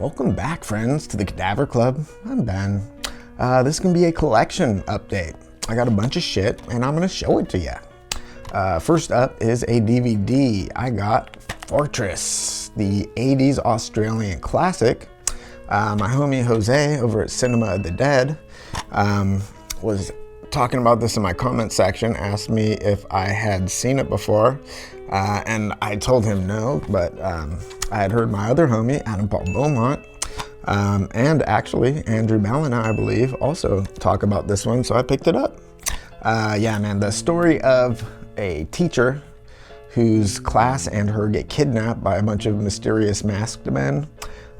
Welcome back, friends, to the Cadaver Club. I'm Ben. This can be a collection update. I got a bunch of shit, and I'm gonna show it to you. First up is a DVD. I got Fortress, the 80s Australian classic. My homie Jose over at Cinema of the Dead was talking about this in my comment section, asked me if I had seen it before, and I told him no, but I had heard my other homie, Adam Paul Beaumont, and actually Andrew Ballina, I believe, also talk about this one, so I picked it up. Yeah, man, the story of a teacher whose class and her get kidnapped by a bunch of mysterious masked men,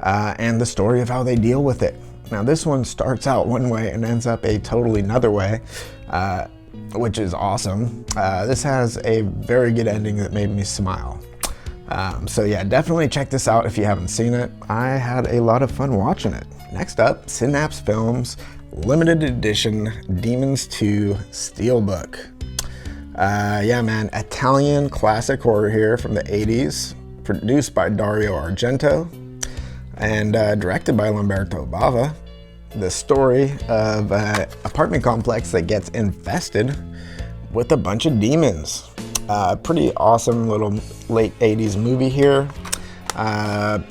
and the story of how they deal with it. Now, this one starts out one way and ends up a totally another way, which is awesome. This has a very good ending that made me smile. So yeah, definitely check this out if you haven't seen it. I had a lot of fun watching it. Next up, Synapse Films limited edition Demons 2 Steelbook. Yeah, man, Italian classic horror here from the 80s, produced by Dario Argento and directed by Lamberto Bava. The story of an apartment complex that gets infested with a bunch of demons. Pretty awesome little late 80s movie here.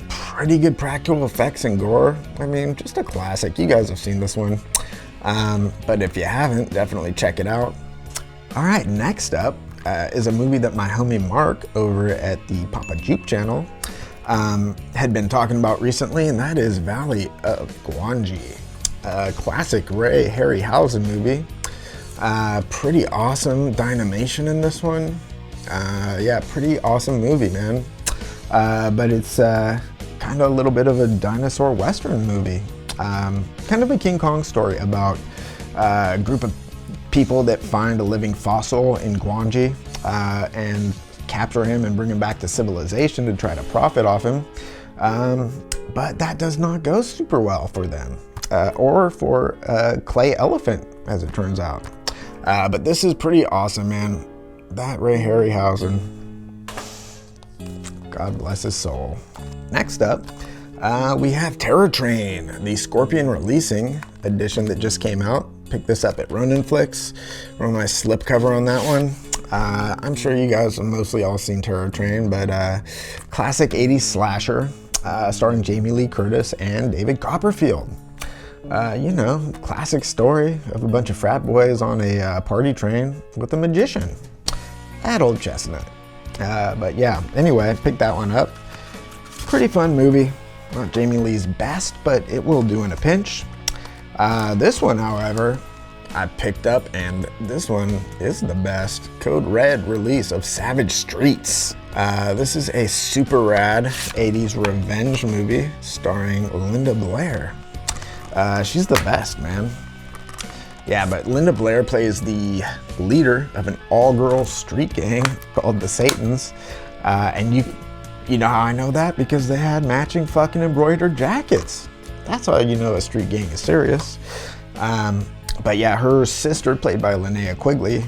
Pretty good practical effects and gore. I mean, just a classic. You guys have seen this one. But if you haven't, definitely check it out. All right, next up is a movie that my homie Mark over at the Papa Juke channel had been talking about recently, and that is Valley of Gwangi, a classic Ray Harryhausen movie. Pretty awesome dynamation in this one. Yeah, pretty awesome movie, man. But it's kind of a little bit of a dinosaur western movie. Kind of a King Kong story about a group of people that find a living fossil in Gwangi and capture him and bring him back to civilization to try to profit off him. But that does not go super well for them, or for Clay Elephant, as it turns out. But this is pretty awesome, man. That Ray Harryhausen, God bless his soul. Next up, we have Terror Train, the Scorpion Releasing edition that just came out. Picked this up at Ronin Flicks. Wrote my slipcover on that one. I'm sure you guys have mostly all seen Terror Train, but classic 80s slasher, starring Jamie Lee Curtis and David Copperfield. You know, classic story of a bunch of frat boys on a party train with a magician. That old chestnut. But yeah, anyway, I picked that one up. Pretty fun movie. Not Jamie Lee's best, but it will do in a pinch. This one, however, I picked up, and this one is the best. Code Red release of Savage Streets. This is a super rad 80s revenge movie starring Linda Blair. She's the best, man. Yeah, but Linda Blair plays the leader of an all-girl street gang called the Satans. And you know how I know that? Because they had matching fucking embroidered jackets. That's how you know a street gang is serious. But yeah, her sister, played by Linnea Quigley,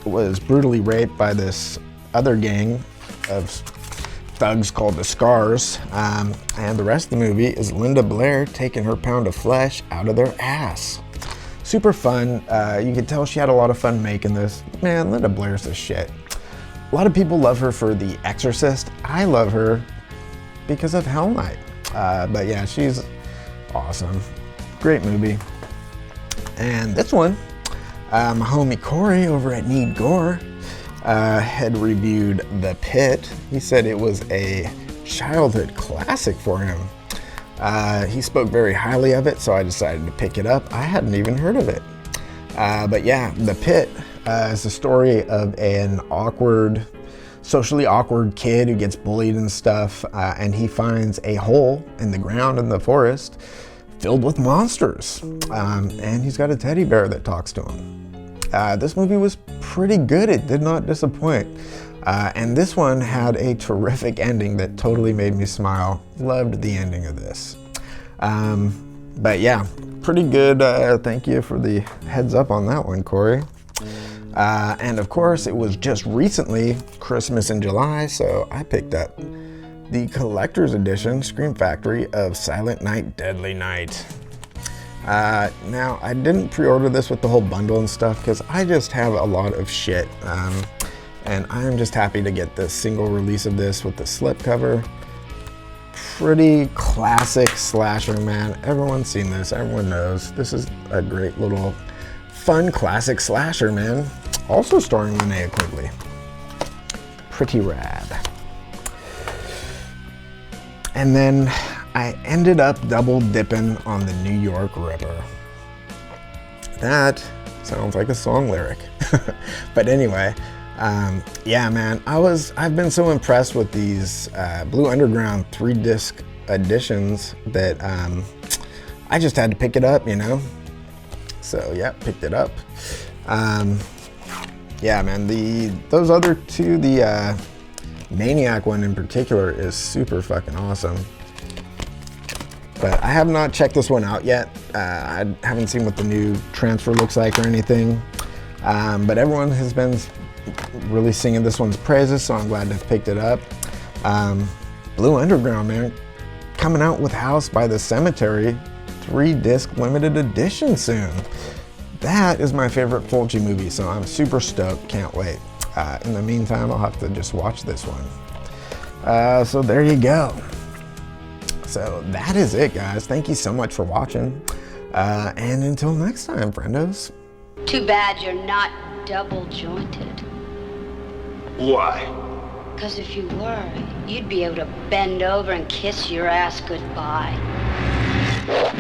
was brutally raped by this other gang of thugs called the Scars. And the rest of the movie is Linda Blair taking her pound of flesh out of their ass. Super fun. You can tell she had a lot of fun making this. Man, Linda Blair's the shit. A lot of people love her for The Exorcist. I love her because of Hell Night. But yeah, she's awesome. Great movie. And this one, my homie Corey over at Need Gore had reviewed The Pit. He said it was a childhood classic for him. He spoke very highly of it, so I decided to pick it up. I hadn't even heard of it. But yeah, The Pit is the story of an socially awkward kid who gets bullied and stuff, and he finds a hole in the ground in the forest filled with monsters. And he's got a teddy bear that talks to him. This movie was pretty good. It did not disappoint. And this one had a terrific ending that totally made me smile. Loved the ending of this. But yeah, pretty good. Thank you for the heads up on that one, Corey. And of course, it was just recently Christmas in July, so I picked up the collector's edition Scream Factory of Silent Night, Deadly Night. Now, I didn't pre-order this with the whole bundle and stuff because I just have a lot of shit. And I'm just happy to get the single release of this with the slipcover. Pretty classic slasher, man. Everyone's seen this, everyone knows. This is a great little fun classic slasher, man. Also starring Linnea Quigley. Pretty rad. And then I ended up double dipping on the New York Ripper. That sounds like a song lyric. But anyway, yeah, man, I've been so impressed with these Blue Underground 3-disc editions that I just had to pick it up, you know? So yeah, picked it up. Yeah, man, those other two, the Maniac one in particular is super fucking awesome. But I have not checked this one out yet. I haven't seen what the new transfer looks like or anything. But everyone has been really singing this one's praises, so I'm glad to have picked it up. Blue Underground, man, coming out with House by the Cemetery 3-disc limited edition soon. That is my favorite Fulci movie, so I'm super stoked, can't wait. In the meantime, I'll have to just watch this one. So there you go. So that is it, guys. Thank you so much for watching. And until next time, friendos. Too bad you're not double jointed. Why? Because if you were, you'd be able to bend over and kiss your ass goodbye.